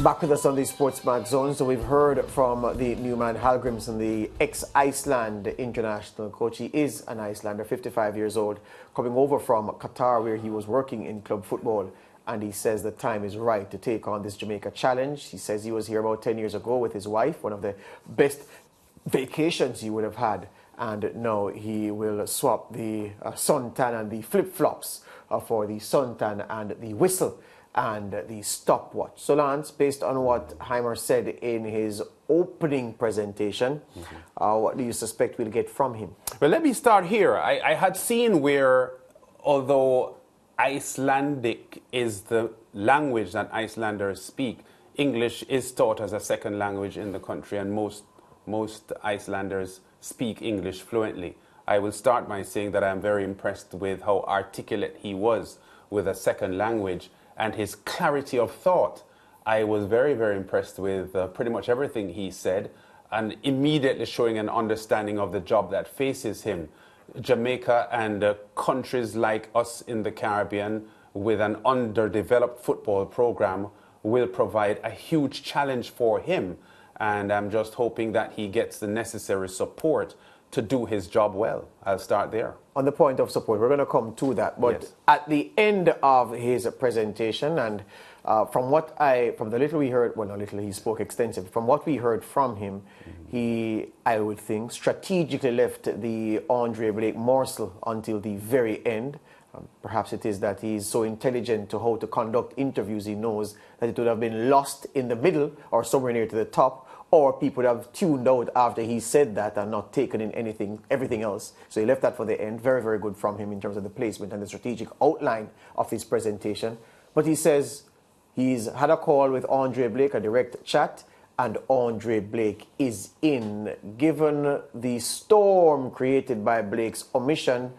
Back with us on the SportsMax zone. So we've heard from the new man Hallgrimsson, the ex-Iceland international coach. He is an Icelander, 55 years old, coming over from Qatar where he was working in club football. And he says the time is right to take on this Jamaica challenge. He says he was here about 10 years ago with his wife, one of the best vacations he would have had. And now he will swap the suntan and the flip-flops for the suntan and the whistle and the stopwatch. So Lance, based on what Heimir said in his opening presentation, what do you suspect we'll get from him? Well, let me start here. I had seen where, although Icelandic is the language that Icelanders speak, English is taught as a second language in the country, and most Icelanders speak English fluently. I will start by saying that I'm very impressed with how articulate he was with a second language and his clarity of thought. I was very, very impressed with pretty much everything he said, and immediately showing an understanding of the job that faces him. Jamaica and countries like us in the Caribbean with an underdeveloped football program will provide a huge challenge for him. And I'm just hoping that he gets the necessary support to do his job well. I'll start there. On the point of support, we're going to come to that. But yes, at the end of his presentation, and from the little we heard, well, not little, he spoke extensively. From what we heard from him, he, I would think, strategically left the Andre Blake morsel until the very end. Perhaps it is that he's so intelligent to how to conduct interviews. He knows that it would have been lost in the middle or somewhere near to the top, or people would have tuned out after he said that and not taken in everything else. So he left that for the end. Very, very good from him in terms of the placement and the strategic outline of his presentation. But he says he's had a call with Andre Blake, a direct chat, and Andre Blake is in. Given the storm created by Blake's omission,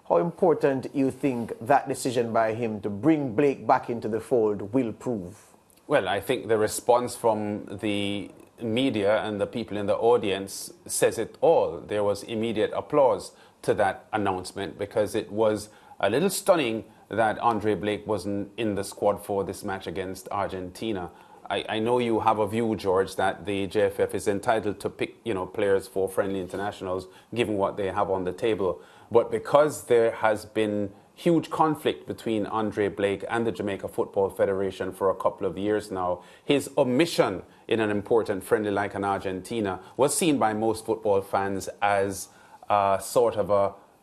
how important you think that decision by him to bring Blake back into the fold will prove? Well, I think the response from the media and the people in the audience says it all. There was immediate applause to that announcement because it was a little stunning that Andre Blake wasn't in the squad for this match against Argentina. I know you have a view, George, that the JFF is entitled to pick, players for friendly internationals, given what they have on the table. But because there has been huge conflict between Andre Blake and the Jamaica Football Federation for a couple of years now, his omission in an important friendly like an Argentina was seen by most football fans as sort of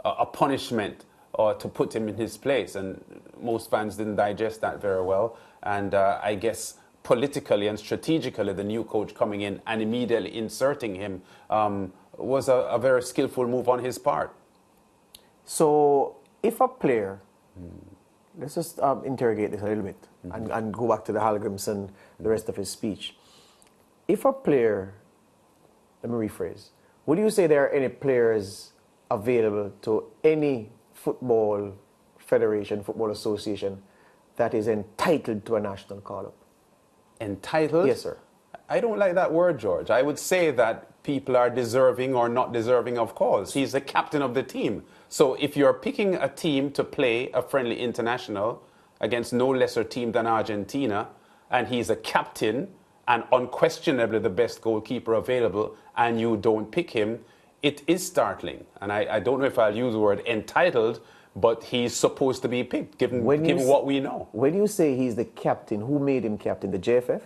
a punishment or to put him in his place. And most fans didn't digest that very well. And I guess politically and strategically, the new coach coming in and immediately inserting him was a very skillful move on his part. So if a player, let's just interrogate this a little bit and go back to the Hallgrimsson, the rest of his speech. If a player, let me rephrase, would you say there are any players available to any football federation, football association that is entitled to a national call-up? Entitled? Yes, sir. I don't like that word, George. I would say that people are deserving or not deserving of calls. He's the captain of the team. So if you're picking a team to play a friendly international against no lesser team than Argentina, and he's a captain and unquestionably the best goalkeeper available, and you don't pick him, it is startling. And I don't know if I'll use the word entitled, but he's supposed to be picked, given what we know. When you say he's the captain, who made him captain? The JFF?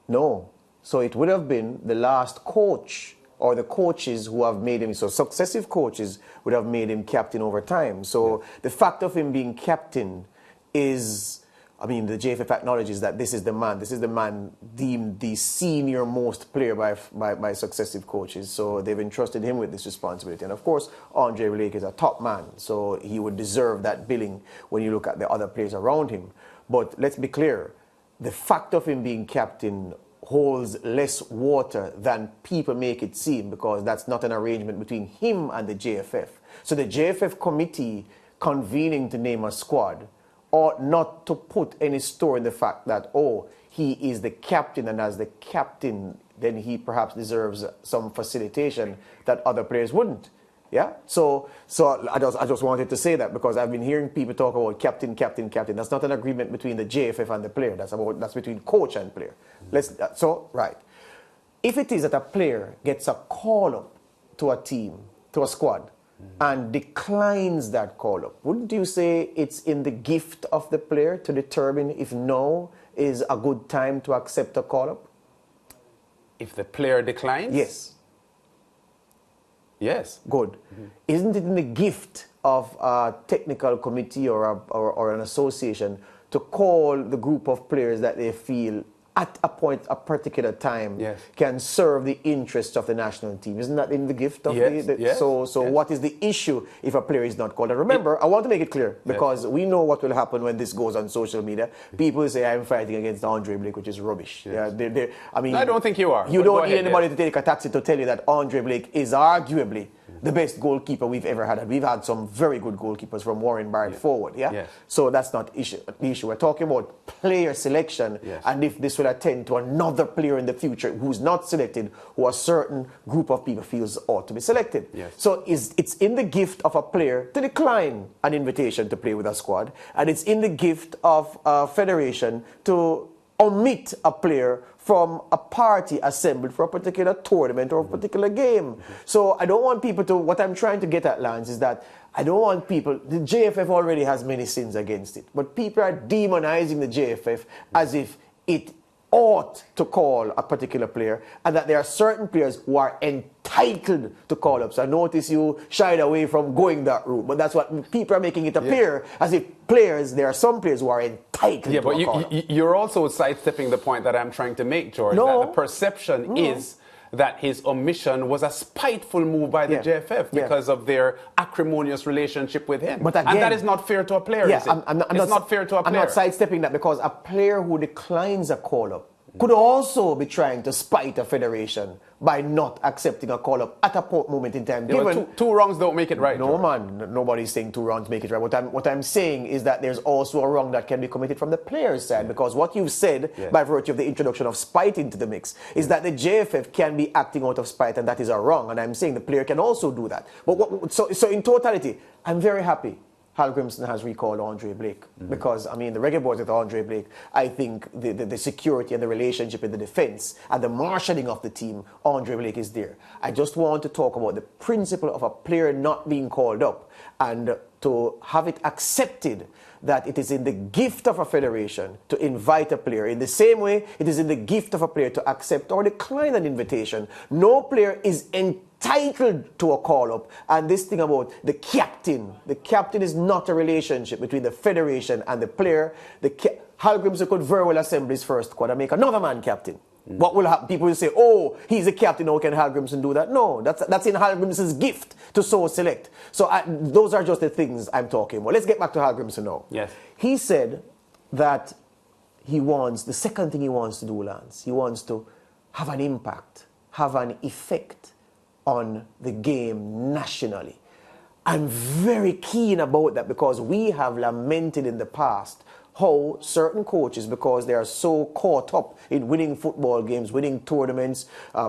No. So it would have been the last coach or the coaches who have made him. So successive coaches would have made him captain over time. So the fact of him being captain is, the JFF acknowledges that this is the man deemed the senior most player by successive coaches. So they've entrusted him with this responsibility. And of course, Andre Blake is a top man, so he would deserve that billing when you look at the other players around him. But let's be clear, the fact of him being captain holds less water than people make it seem, because that's not an arrangement between him and the JFF. So the JFF committee convening to name a squad ought not to put any store in the fact that, he is the captain, and as the captain, then he perhaps deserves some facilitation that other players wouldn't. Yeah. So I just wanted to say that because I've been hearing people talk about captain. That's not an agreement between the JFF and the player. That's between coach and player. Right. If it is that a player gets a call up to a team, to a squad, and declines that call up, wouldn't you say it's in the gift of the player to determine if no is a good time to accept a call up? If the player declines? Yes. Yes. Good. Isn't it in the gift of a technical committee or an association to call the group of players that they feel at a particular time can serve the interests of the national team? Isn't that in the gift of So what is the issue if a player is not called? And remember, I want to make it clear, because we know what will happen when this goes on social media. People say, I'm fighting against Andre Blake, which is rubbish. Yes. Yeah, I mean, I don't think you are. You don't need anybody to take a taxi to tell you that Andre Blake is arguably the best goalkeeper we've ever had. And we've had some very good goalkeepers from Warren Barrett forward. So that's not the issue. We're talking about player selection, and if this will attend to another player in the future who's not selected, who a certain group of people feels ought to be selected. So it's in the gift of a player to decline an invitation to play with a squad, and it's in the gift of a federation to omit a player from a party assembled for a particular tournament or a particular game. So I don't want people to, what I'm trying to get at, Lance, is that I don't want people, the JFF already has many sins against it, but people are demonizing the JFF as if it ought to call a particular player, and that there are certain players who are entitled to call ups. I notice you shied away from going that route, but that's what people are making it appear, as if there are some players who are entitled to a call up. You're also sidestepping the point that I'm trying to make, George, that the perception is that his omission was a spiteful move by the JFF because of their acrimonious relationship with him. But again, and that is not fair to a player, is it? It's not fair to a player. I'm not sidestepping that, because a player who declines a call-up could also be trying to spite a federation by not accepting a call-up at a moment in time. Two wrongs don't make it right. No, man. Nobody's saying two wrongs make it right. What I'm saying is that there's also a wrong that can be committed from the player's side, because what you've said, by virtue of the introduction of spite into the mix, is that the JFF can be acting out of spite, and that is a wrong. And I'm saying the player can also do that. But so in totality, I'm very happy Hallgrimsson has recalled Andre Blake, because, I mean, the Reggae Boyz with Andre Blake, I think the security and the relationship in the defense and the marshalling of the team, Andre Blake is there. I just want to talk about the principle of a player not being called up, and to have it accepted that it is in the gift of a federation to invite a player. In the same way, it is in the gift of a player to accept or decline an invitation. No player is entitled to a call-up. And this thing about the captain is not a relationship between the federation and the player. Hallgrimsson could very well assemble his first squad and make another man captain. What will happen? People will say, oh, he's a captain, how can Hallgrimsson do that? No, that's in Hallgrimsson's gift to so select. So those are just the things I'm talking about. Let's get back to Hallgrimsson now. Yes. He said that the second thing he wants to do, Lance, he wants to have an impact, have an effect on the game nationally. I'm very keen about that, because we have lamented in the past how certain coaches, because they are so caught up in winning football games, winning tournaments,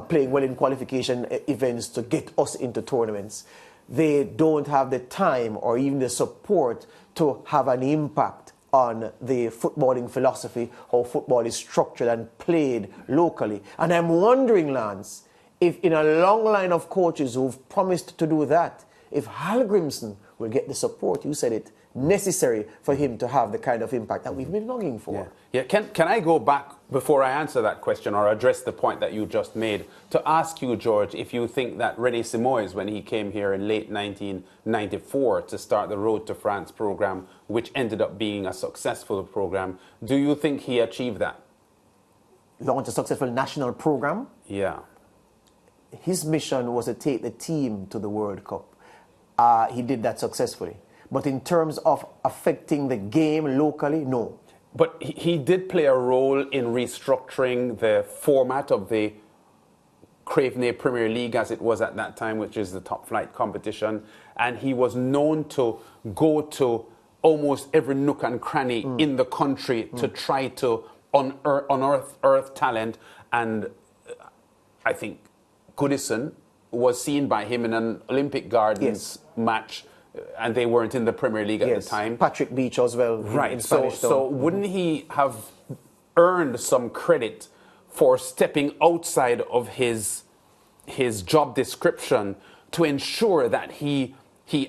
playing well in qualification events to get us into tournaments, they don't have the time or even the support to have an impact on the footballing philosophy, how football is structured and played locally. And I'm wondering, Lance, if in a long line of coaches who've promised to do that, if Hallgrimsson will get the support, you said it, necessary for him to have the kind of impact that we've been longing for. Can I go back, before I answer that question or address the point that you just made, to ask you, George, if you think that René Simoes, when he came here in late 1994 to start the Road to France program, which ended up being a successful program, do you think he achieved that? Launched a successful national program? Yeah. His mission was to take the team to the World Cup. He did that successfully. But in terms of affecting the game locally, no. But he did play a role in restructuring the format of the Craveney Premier League as it was at that time, which is the top flight competition. And he was known to go to almost every nook and cranny in the country to try to unearth talent. And I think Goodison was seen by him in an Olympic Gardens match, and they weren't in the Premier League at the time. Patrick Beach as well. Right. In Spanish Town. So wouldn't he have earned some credit for stepping outside of his job description to ensure that he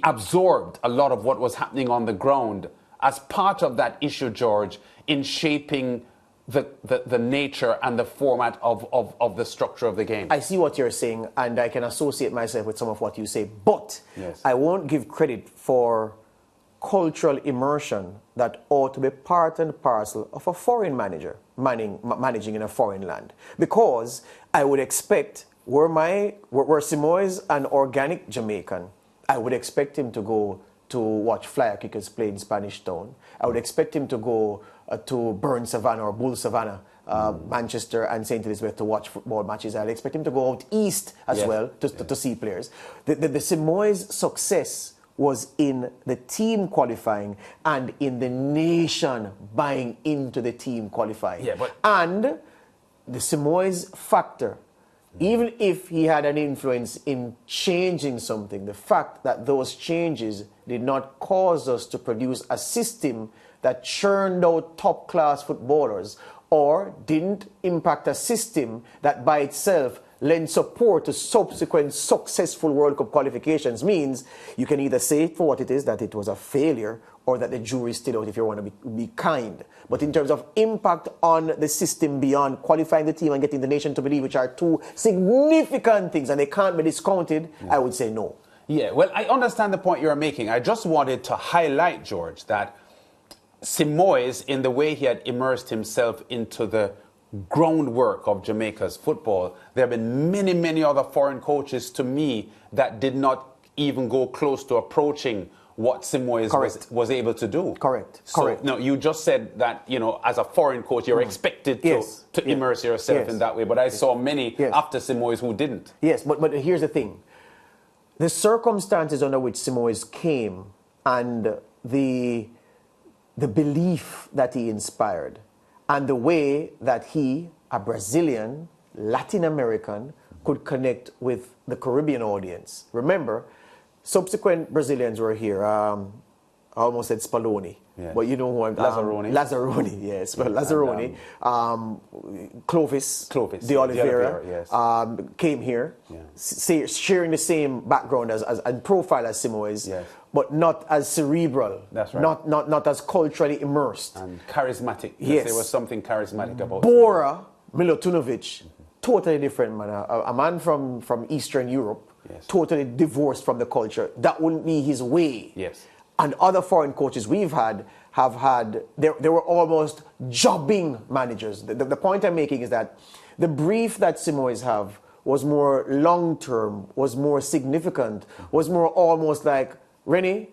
absorbed a lot of what was happening on the ground as part of that issue, George, in shaping the nature and the format of the structure of the game? I see what you're saying, and I can associate myself with some of what you say, but I won't give credit for cultural immersion that ought to be part and parcel of a foreign manager managing in a foreign land. Because I would expect, were Simoes an organic Jamaican, I would expect him to go to watch flyer kickers play in Spanish Town. I would expect him to go to Burn Savannah or Bull Savannah, Manchester and St. Elizabeth to watch football matches. I'd expect him to go out east as well to see players. The Simoes' success was in the team qualifying and in the nation buying into the team qualifying. And the Simoes factor, even if he had an influence in changing something, the fact that those changes did not cause us to produce a system that churned out top-class footballers or didn't impact a system that by itself lend support to subsequent successful World Cup qualifications means you can either say it for what it is, that it was a failure, or that the jury's still out if you want to be kind. But in terms of impact on the system beyond qualifying the team and getting the nation to believe, which are two significant things and they can't be discounted, I would say no. Yeah, well, I understand the point you're making. I just wanted to highlight, George, that Simoes, in the way he had immersed himself into the groundwork of Jamaica's football, there have been many, many other foreign coaches to me that did not even go close to approaching what Simoes was able to do. Correct. No, you just said that, as a foreign coach, you're expected to immerse yourself in that way. But I saw many after Simoes who didn't. Yes, but here's the thing. The circumstances under which Simoes came and the belief that he inspired and the way that he, a Brazilian, Latin American, could connect with the Caribbean audience. Remember, subsequent Brazilians were here. I almost said Spallone. Yes. But you know who I'm... Lazzaroni, yes. Well, Lazzaroni. Clovis de Oliveira, came here, sharing the same background and profile as Simoes, but not as cerebral. That's right. Not as culturally immersed. And charismatic. Yes. There was something charismatic about Bora Milutinovic, totally different man. A man from Eastern Europe, totally divorced from the culture. That wouldn't be his way. Yes. And other foreign coaches we've had they were almost jobbing managers. The point I'm making is that the brief that Simoes have was more long-term, was more significant, was more almost like, Rennie,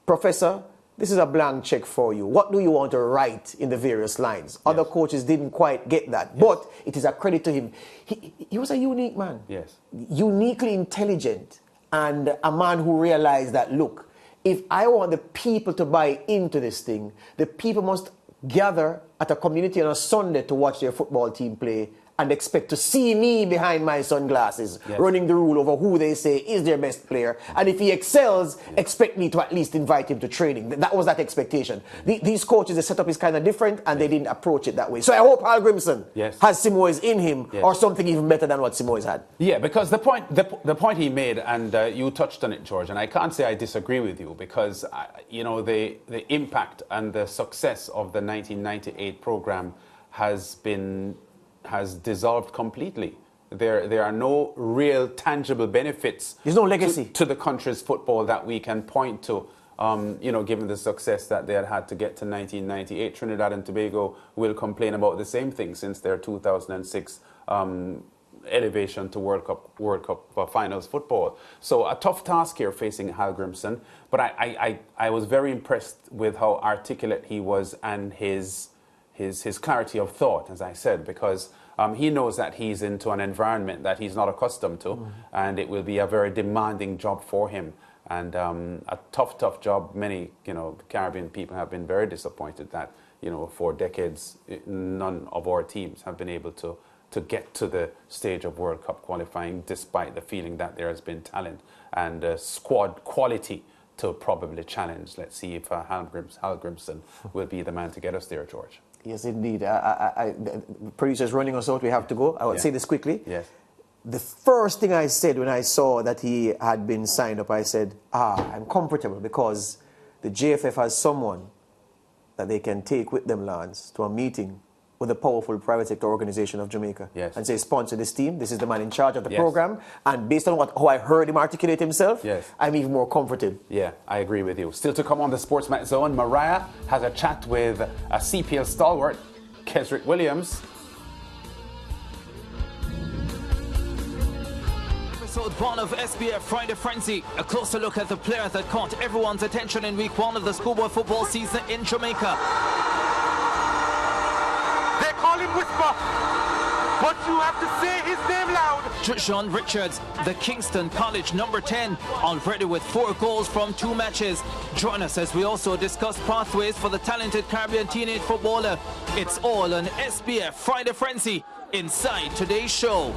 Professor, this is a blank check for you. What do you want to write in the various lines? Other coaches didn't quite get that. But it is a credit to him. He was a unique man. Yes. Uniquely intelligent and a man who realized that, look, if I want the people to buy into this thing, the people must gather at a community on a Sunday to watch their football team play and expect to see me behind my sunglasses running the rule over who they say is their best player. And if he excels, expect me to at least invite him to training. That was that expectation. These coaches, the setup is kind of different and they didn't approach it that way. So I hope Hallgrimsson has Simoes in him or something even better than what Simoes had. Yeah, because the point he made, and you touched on it, George, and I can't say I disagree with you because, the impact and the success of the 1998 program has dissolved completely. There are no real tangible benefits. There's no legacy to the country's football that we can point to. Given the success that they had to get to 1998, Trinidad and Tobago will complain about the same thing since their 2006 elevation to World Cup finals football. So a tough task here facing Hallgrimsson, but I was very impressed with how articulate he was and his clarity of thought, as I said, because he knows that he's into an environment that he's not accustomed to, and it will be a very demanding job for him, and a tough job. Many, Caribbean people have been very disappointed that, for decades, none of our teams have been able to to get to the stage of World Cup qualifying, despite the feeling that there has been talent and squad quality to probably challenge. Let's see if Hallgrimsson will be the man to get us there, George. Yes, indeed. The producer's running us out. We have to go. I will say this quickly. Yes. The first thing I said when I saw that he had been signed up, I said, I'm comfortable because the JFF has someone that they can take with them, Lance, to a meeting with a powerful private sector organization of Jamaica. Yes. And say, sponsor this team. This is the man in charge of the program. And based on how I heard him articulate himself, I'm even more comforted. Yeah, I agree with you. Still to come on the SportsMax Zone, Mariah has a chat with a CPL stalwart, Kesrick Williams. Episode 1 of SBF Friday Frenzy, a closer look at the players that caught everyone's attention in week 1 of the schoolboy football season in Jamaica. They call him Whisper, but you have to say his name loud. Sean Ricketts, the Kingston College number 10, already with 4 goals from 2 matches. Join us as we also discuss pathways for the talented Caribbean teenage footballer. It's all on SBF Friday Frenzy inside today's show.